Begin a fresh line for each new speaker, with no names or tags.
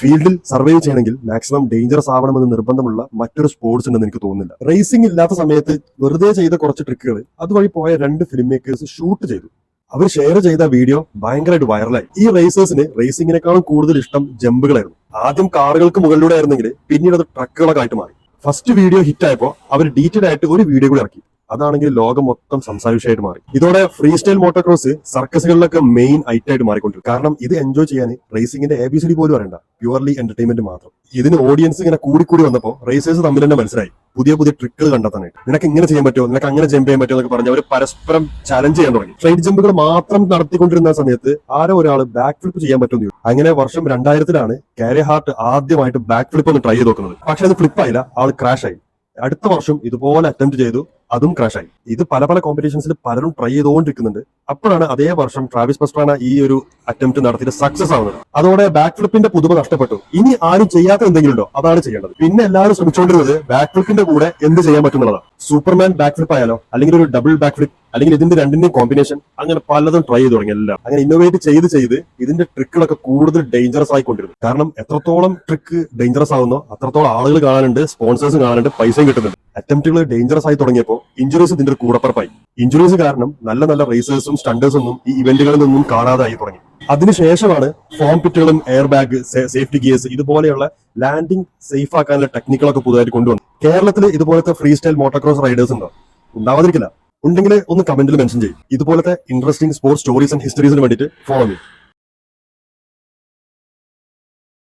ഫീൽഡിൽ സർവൈവ് ചെയ്യണമെങ്കിൽ maximum dangerous ആവണമെന്ന് നിർബന്ധമുള്ള മറ്റൊരു സ്പോർട്സ് ഉണ്ടെന്ന് എനിക്ക് തോന്നുന്നില്ല. റേസിംഗ് ഇല്ലാത്ത സമയത്ത് വെറുതെ ചെയ്ത കുറച്ച് ട്രിക്കുകൾ അതുവഴി പോയ 2 ഫിലിം മേക്കേഴ്സ് ഷൂട്ട് ചെയ്തു. അവർ ഷെയർ ചെയ്ത വീഡിയോ ഭയങ്കരമായിട്ട് വൈറലായി. ഈ റേസേഴ്സിന് റേസിംഗിനേക്കാളും കൂടുതൽ ഇഷ്ടം ജമ്പുകളായിരുന്നു. ആദ്യം കാറുകൾക്ക് മുകളിലൂടെ ആയിരുന്നെങ്കിൽ പിന്നീട് അത് ട്രക്കുകളൊക്കെ ആയിട്ട് മാറി. ഫസ്റ്റ് വീഡിയോ ഹിറ്റ് ആയപ്പോൾ അവർ ഡീറ്റെയിൽ ആയിട്ട് ഒരു വീഡിയോ കൂടി ഇറക്കി. അതാണെങ്കിൽ ലോകം മൊത്തം സംസാര വിഷയമായിട്ട് മാറി. ഇതോടെ ഫ്രീ സ്റ്റൈൽ മോട്ടോക്രോസ് സർക്കസുകളിലൊക്കെ മെയിൻ ഐറ്റം ആയിട്ട് മാറിക്കൊണ്ടിരിക്കും. കാരണം ഇത് എൻജോയ് ചെയ്യാൻ റേസിംഗിന്റെ ABCD പോലും അറിയണ്ട, പ്യുവർലി എന്റർടൈൻമെന്റ് മാത്രം. ഇതിന് ഓഡിയൻസ് ഇങ്ങനെ കൂടി വന്നപ്പോൾ റേസേഴ്സ് തമ്മിൽ തന്നെ മനസ്സിലായി പുതിയ ട്രിക്കുകൾ കണ്ടെത്താനായിട്ട്. നിനക്ക് ഇങ്ങനെ ചെയ്യാൻ പറ്റുമോ, നിനക്ക് അങ്ങനെ ജമ്പ് ചെയ്യാൻ പറ്റുമോ എന്നൊക്കെ പറഞ്ഞ് അവർ പരസ്പരം ചാലഞ്ച് ചെയ്യാൻ തുടങ്ങി. സ്ട്രൈറ്റ് ജമ്പുകൾ മാത്രം നടത്തിക്കൊണ്ടിരുന്ന സമയത്ത് ആരോ ഒരാൾ ബാക്ക് ഫ്ലിപ്പ് ചെയ്യാൻ പറ്റുമെന്ന്. അങ്ങനെ വർഷം 2000-ലാണ് കാരി ഹാർട്ട് ആദ്യമായിട്ട് ബാക്ക് ഫ്ലിപ്പ് ഒന്ന് ട്രൈ ചെയ്ത് നോക്കുന്നത്. പക്ഷെ അത് ഫ്ലിപ്പായില്ല, ആൾ ക്രാഷ് ആയി. അടുത്ത വർഷം ഇതുപോലെ അറ്റംപ്റ്റ് ചെയ്തു, അതും ക്രാഷ് ആയി. ഇത് പല കോമ്പറ്റീഷൻസിൽ പലരും ട്രൈ ചെയ്തുകൊണ്ടിരിക്കുന്നുണ്ട്. അപ്പോഴാണ് അതേ വർഷം ട്രാവിസ് പസ്ട്രാന ഈ ഒരു അറ്റംപ്റ്റ് നടത്തിയിട്ട് സക്സസ് ആവുന്നത്. അതോടെ ബാക്ക് ഫ്ലിപ്പിന്റെ പുതുമ നഷ്ടപ്പെട്ടു. ഇനി ആരും ചെയ്യാത്ത എന്തെങ്കിലും ഉണ്ടോ, അതാണ് ചെയ്യേണ്ടത്. പിന്നെ എല്ലാവരും ശ്രമിച്ചുകൊണ്ടിരുന്നത് ബാക്ക് ഫ്ലിപ്പിന്റെ കൂടെ എന്ത് ചെയ്യാൻ പറ്റുന്നതാണ്. സൂപ്പർമാൻ ബാക്ക് ഫ്ലിപ്പ് ആയാലോ, അല്ലെങ്കിൽ ഒരു ഡബിൾ ബാക്ക് ഫ്ലിപ്പ്, അല്ലെങ്കിൽ ഇതിന്റെ രണ്ടിന്റെയും കോമ്പിനേഷൻ, അങ്ങനെ പലതും ട്രൈ ചെയ്ത് തുടങ്ങി. എല്ലാം അങ്ങനെ ഇന്നോവേറ്റ് ചെയ്ത് ഇതിന്റെ ട്രിക്കുകളൊക്കെ കൂടുതൽ ഡേഞ്ചറസ് ആയിക്കൊണ്ടിരുന്നു. കാരണം എത്രത്തോളം ട്രിക്ക് ഡേഞ്ചറസ് ആവുന്നോ അത്രത്തോളം ആളുകൾ കാണാനുണ്ട്, സ്പോൺസേഴ്സ് കാണാനുണ്ട്, പൈസയും കിട്ടുന്നുണ്ട്. അറ്റംപ്റ്റുകൾ ഡേഞ്ചറസ് ആയി തുടങ്ങിയപ്പോൾ ഇഞ്ചുറീസ് ഇതിന്റെ ഒരു കൂടപ്പറപ്പായി. ഇഞ്ചുറീസ് കാരണം നല്ല റേസേഴ്സും സ്റ്റണ്ടേഴ്സൊന്നും ഈ ഇവന്റുകളിൽ നിന്നും കാണാതായി തുടങ്ങി. അതിനുശേഷമാണ് ഫോം പിറ്റുകളും എയർ ബാഗ്, സേഫ്റ്റി ഗിയേഴ്സ് ഇതുപോലെയുള്ള ലാൻഡിംഗ് സേഫ് ആക്കാനുള്ള ടെക്നിക്കുകളൊക്കെ പുതുതായിട്ട് കൊണ്ടുവന്നു. കേരളത്തിൽ ഇതുപോലത്തെ ഫ്രീ സ്റ്റൈൽ മോട്ടോക്രോസ് റൈഡേഴ്സ് ഉണ്ടോ? ഉണ്ടാവാതിരിക്കില്ല. ഉണ്ടെങ്കിൽ ഒന്ന് കമന്റിൽ മെൻഷൻ ചെയ്യും. ഇതുപോലത്തെ ഇൻട്രസ്റ്റിംഗ് സ്പോർട്സ് സ്റ്റോറീസ് ആൻഡ് ഹിസ്റ്ററീസിന് വേണ്ടിയിട്ട് ഫോളോ ചെയ്യും.